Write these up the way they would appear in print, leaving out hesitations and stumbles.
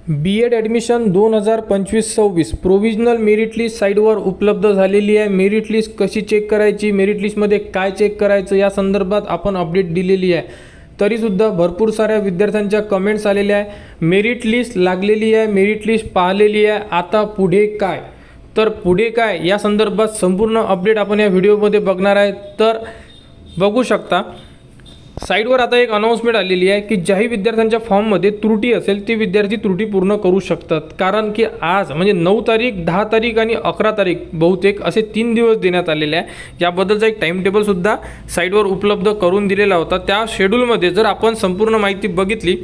B.Ed admission 2025-26 provisional merit list साईटवर उपलब्ध झालेली आहे। मेरिट लिस्ट कशी चेक करायची, मेरिट लिस्टमध्ये काय चेक करायचं या संदर्भात आपण अपडेट दिलेली आहे। तरीसुद्धा भरपूर साऱ्या विद्यार्थ्यांच्या कमेंट्स आलेल्या आहे। मेरिट लिस्ट लागलेली आहे, मेरिट लिस्ट पाहिलेली आहे, आता पुढे काय, तर पुढे काय या संदर्भात संपूर्ण अपडेट आपण या व्हिडिओमध्ये बघणार आहे। तर बघू शकता साइटवर आता एक अनाउन्समेंट आलेली आहे की ज्याही विद्यार्थ्यांच्या फॉर्ममध्ये त्रुटी असेल ते विद्यार्थी त्रुटी पूर्ण करू शकतात। कारण की आज म्हणजे 9 तारीख, 10 तारीख आणि 11 तारीख बहुतेक असे 3 दिवस देण्यात आलेले आहे। याबद्दलचा एक टाइम टेबल सुद्धा साइटवर उपलब्ध करून दिलेला होता। त्या शेड्यूलमध्ये जर आपण संपूर्ण माहिती बघितली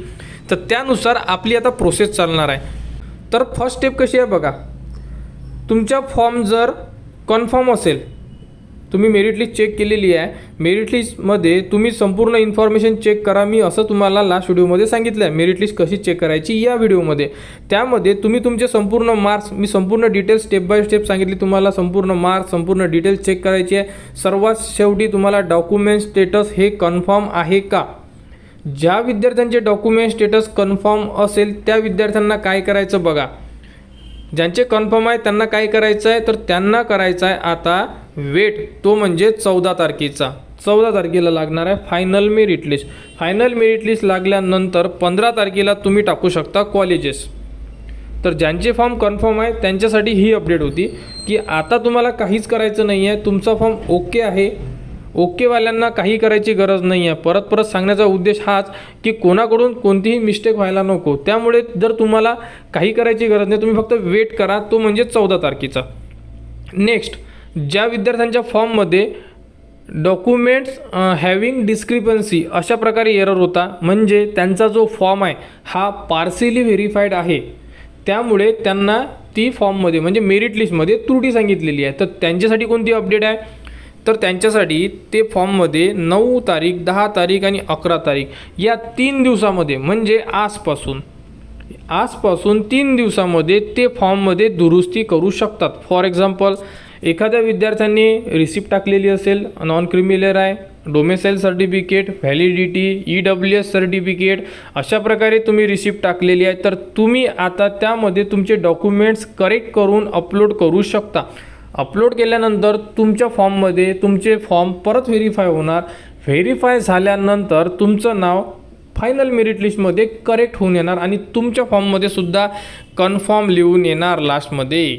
तर त्यानुसार आपली आता प्रोसेस चालणार आहे। तर फर्स्ट स्टेप कशी आहे बघा, तुमचा फॉर्म जर कन्फर्म असेल, तुम्ही मेरिट लिस्ट चेक केलेली आहे, मेरिट लिस्टमध्ये तुम्ही संपूर्ण इन्फॉर्मेशन चेक करा। मी असं तुम्हाला लास्ट व्हिडिओमध्ये सांगितलं आहे मेरिट लिस्ट कशी चेक करायची या व्हिडिओमध्ये। त्यामध्ये तुम्ही तुमचे संपूर्ण मार्क्स, मी संपूर्ण डिटेल्स स्टेप बाय स्टेप सांगितली तुम्हाला, संपूर्ण मार्क्स, संपूर्ण डिटेल्स चेक करायची आहे। सर्वात शेवटी तुम्हाला डॉक्युमेंट स्टेटस हे कन्फर्म आहे का, ज्या विद्यार्थ्यांचे डॉक्युमेंट स्टेटस कन्फर्म असेल त्या विद्यार्थ्यांना काय करायचं बघा। ज्यांचे कन्फर्म आहे त्यांना काय करायचं आहे, तर त्यांना करायचं आहे आता वेट, तो म्हणजे 14 तारखेचा। 14 तारखेला लागणार आहे final merit list. Final merit list लागल्यानंतर 15 तारखेला तुम्ही टाकू शकता कॉलेजेस। तर ज्यांचे फॉर्म कन्फर्म आहे त्यांच्यासाठी ही अपडेट होती की आता तुम्हाला काहीच करायचं नाही आहे, तुमचा फॉर्म ओके आहे। ओकेवाल्यांना काही करायची गरज नाही आहे। परत परत सांगण्याचा उद्देश हाच की कोणाकडून कोणतीही मिस्टेक व्हायला नको। त्यामुळे जर तुम्हाला काही करायची गरज नाही, तुम्ही फक्त वेट करा, तो म्हणजे 14 तारखेचा। नेक्स्ट, ज्या विद्यार्थ्यांच्या फॉर्ममध्ये डॉक्युमेंट्स हॅविंग डिस्क्रिपन्सी अशा प्रकारे एरर होता, म्हणजे त्यांचा जो फॉर्म आहे हा पार्सिली व्हेरीफाईड आहे, त्यामुळे त्यांना ती फॉर्ममध्ये म्हणजे मेरिट लिस्टमध्ये त्रुटी सांगितलेली आहे। तर त्यांच्यासाठी कोणती अपडेट आहे, तर त्यांच्यासाठी ते फॉर्ममध्ये 9 तारीख, 10 तारीख आणि 11 तारीख या 3 दिवसामध्ये म्हणजे आजपासून 3 दिवसामध्ये ते फॉर्ममध्ये दुरुस्ती करू शकतात। फॉर एक्झाम्पल, एखाद्या विद्यार्थ्यांनी रिसिप्ट टाकलेली असेल, नॉन क्रिमिनल आहे, domicile certificate, validity, EWS certificate, अशा प्रकारे तुम्ही रिसिप्ट टाकलेली आहे, तर तुम्ही आता त्यामध्ये तुमचे डॉक्युमेंट्स करेक्ट करून अपलोड करू शकता। अपलोड केल्यानंतर तुमच्या फॉर्ममध्ये तुमचे फॉर्म परत व्हेरीफाय होणार। व्हेरीफाय झाल्यानंतर तुमचं नाव फायनल मेरिट लिस्टमध्ये करेक्ट होऊन येणार आणि तुमच्या फॉर्ममध्ये सुद्धा कन्फर्म लिहून येणार लास्टमध्ये।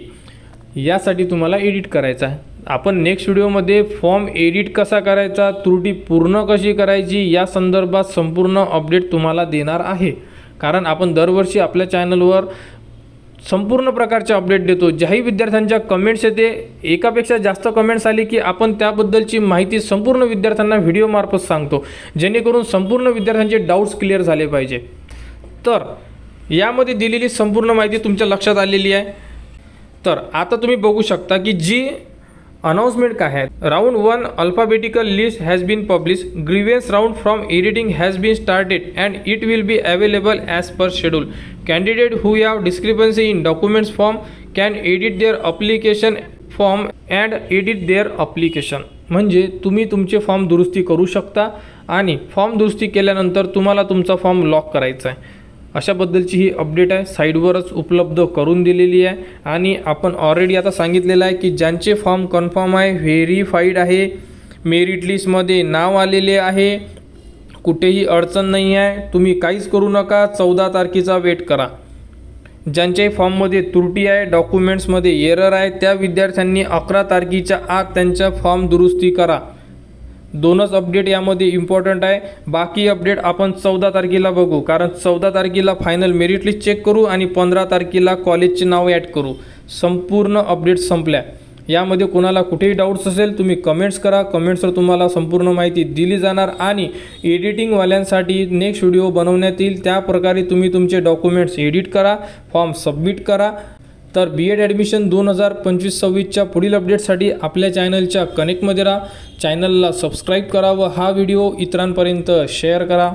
यासाठी तुम्हाला एडिट करायचं आहे। आपण नेक्स्ट व्हिडिओमध्ये फॉर्म एडिट कसा करायचा, त्रुटी पूर्ण कशी करायची या संदर्भात संपूर्ण अपडेट तुम्हाला देणार आहे। कारण आपण दरवर्षी आपल्या चॅनलवर संपूर्ण प्रकारचे अपडेट देतो। ज्याही विद्यार्थ्यांच्या कमेंट्स येते, एकापेक्षा जास्त कमेंट्स आली की आपण त्याबद्दलची माहिती संपूर्ण विद्यार्थ्यांना व्हिडिओमार्फत सांगतो, जेणेकरून संपूर्ण विद्यार्थ्यांचे डाऊट्स क्लिअर झाले पाहिजे। तर यामध्ये दिलेली संपूर्ण माहिती तुमच्या लक्षात आलेली आहे। तर आता तुम्ही बघू शकता की जी अनाउन्समेंट काय आहे, round 1 alphabetical list has been publish, grievance round from editing has been started and it will be available as per schedule. Candidate who have discrepancy in documents form can edit their application form and edit their application. म्हणजे तुम्ही तुमचे form दुरुस्ती करू शकता आणि form दुरुस्ती केल्यानंतर तुम्हाला तुमचा फॉर्म लॉक करायचा आहे. अशाबद्दलची ही अपडेट आहे, साईटवरच उपलब्ध करून दिलेली आहे. आणि आपण ऑलरेडी आता सांगितलेलं आहे की ज्यांचे फॉर्म कन्फर्म आहे, व्हेरीफाईड आहे, मेरिट लिस्टमध्ये नाव आलेले आहे, कुठेही अडचण नाही आहे, तुम्ही काहीच करू नका, 14 तारखेचा वेट करा. ज्यांच्याही फॉर्ममध्ये त्रुटी आहे, डॉक्युमेंट्समध्ये एरर आहे, त्या विद्यार्थ्यांनी 11 तारखेच्या आत त्यांचा फॉर्म दुरुस्ती करा. दोनच अपडेट यामध्ये इम्पॉर्टंट आहे. बाकी अपडेट आपण 14 तारखेला बघू, कारण 14 तारखेला फायनल मेरिट लिस्ट चेक करू आणि 15 तारखेला कॉलेजचे नाव ॲड करू. संपूर्ण अपडेट संपल्या. यामध्ये कोणाला कुठेही डाऊट्स असेल तुम्ही कमेंट्स करा, कमेंट्सवर तुम्हाला संपूर्ण माहिती दिली जाणार आणि एडिटिंगवाल्यांसाठी नेक्स्ट व्हिडिओ बनवण्यात येईल. त्या प्रकारे तुम्ही तुमचे डॉक्युमेंट्स एडिट करा, फॉर्म सबमिट करा. तर B.Ed ॲडमिशन 2025-26च्या पुढील अपडेटसाठी आपल्या चॅनलच्या कनेक्टमध्ये राहा. चॅनलला सबस्क्राईब करा व हा व्हिडिओ इतरांपर्यंत शेअर करा.